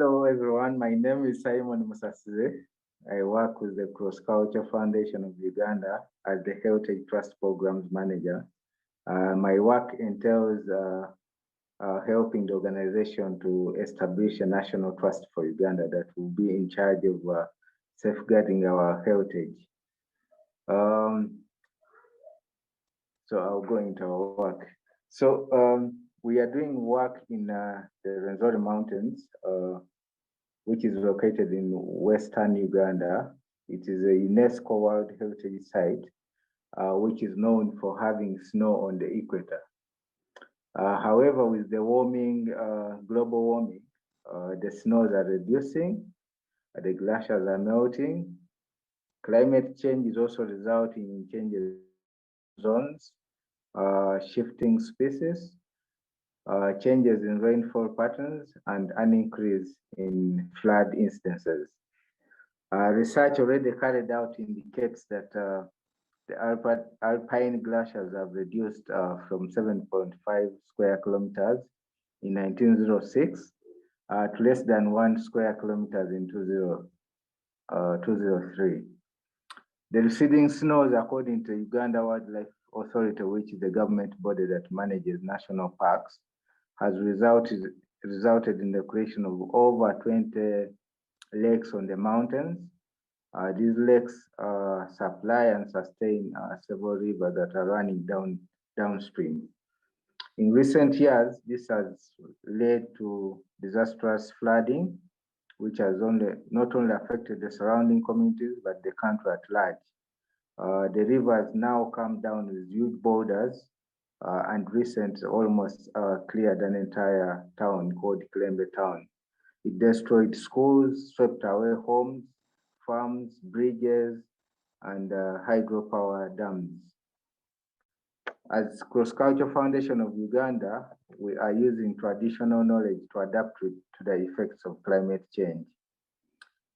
Hello, everyone. My name is Simon Musasizi. I work with the Cross Culture Foundation of Uganda as the Heritage Trust Programs Manager. My work entails helping the organization to establish a national trust for Uganda that will be in charge of safeguarding our heritage. So I'll go into our work. So we are doing work in the Rwenzori Mountains, which is located in Western Uganda. It is a UNESCO World Heritage Site, which is known for having snow on the equator. However, with the warming, global warming, the snows are reducing, the glaciers are melting. Climate change is also resulting in changes in zones, shifting species, changes in rainfall patterns, and an increase in flood instances. Research already carried out indicates that the alpine glaciers have reduced from 7.5 square kilometers in 1906 to less than 1 square kilometers in 2003. The receding snows, according to Uganda Wildlife Authority, which is the government body that manages national parks, has resulted in the creation of over 20 lakes on the mountains. These lakes supply and sustain several rivers that are running downstream. In recent years, this has led to disastrous flooding, which has not only affected the surrounding communities, but the country at large. The rivers now come down with huge boulders, and recent almost cleared an entire town called Kilembe town. It destroyed schools, swept away homes, farms, bridges, and hydropower dams. As Cross Culture Foundation of Uganda, we are using traditional knowledge to adapt to the effects of climate change.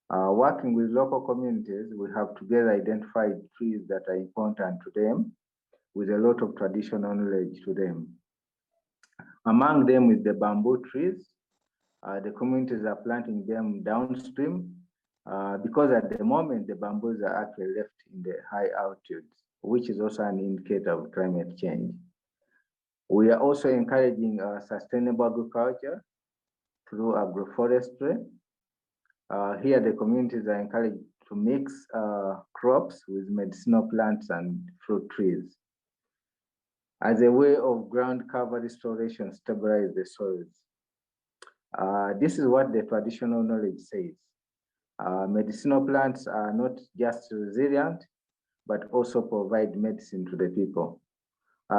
Working with local communities, we have together identified trees that are important to them, with a lot of traditional knowledge to them. Among them is the bamboo trees. The communities are planting them downstream because at the moment the bamboos are actually left in the high altitudes, which is also an indicator of climate change. We are also encouraging sustainable agriculture through agroforestry. Here the communities are encouraged to mix crops with medicinal plants and fruit trees. As a way of ground cover restoration, stabilize the soils. This is what the traditional knowledge says. Medicinal plants are not just resilient, but also provide medicine to the people.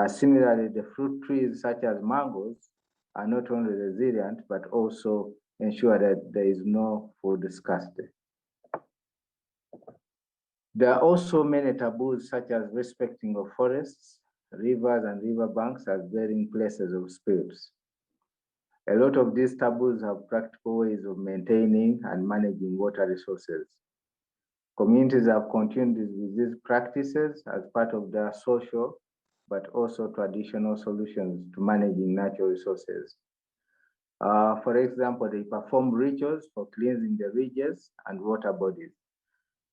Similarly, the fruit trees such as mangoes are not only resilient, but also ensure that there is no food scarcity. There are also many taboos such as respecting of forests, rivers, and riverbanks as bearing places of spirits. A lot of these taboos have practical ways of maintaining and managing water resources. Communities have continued with these practices as part of their social, but also traditional solutions to managing natural resources. For example, they perform rituals for cleansing the ridges and water bodies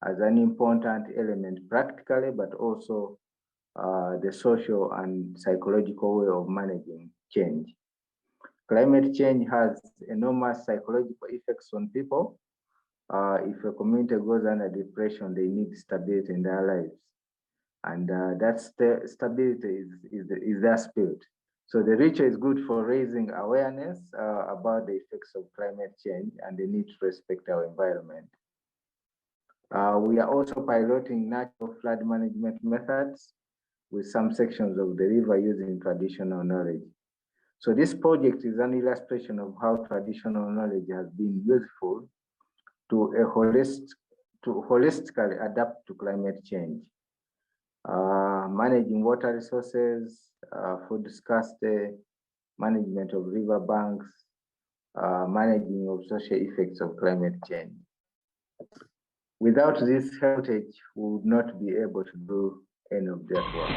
as an important element practically, but also the social and psychological way of managing change. Climate change has enormous psychological effects on people. If a community goes under depression, they need stability in their lives. And that stability is their spirit. So the ritual is good for raising awareness about the effects of climate change and the need to respect our environment. We are also piloting natural flood management methods with some sections of the river using traditional knowledge. So this project is an illustration of how traditional knowledge has been useful to holistically adapt to climate change. Managing water resources, food scarcity, management of river banks, managing of social effects of climate change. Without this heritage, we would not be able to do any of that work.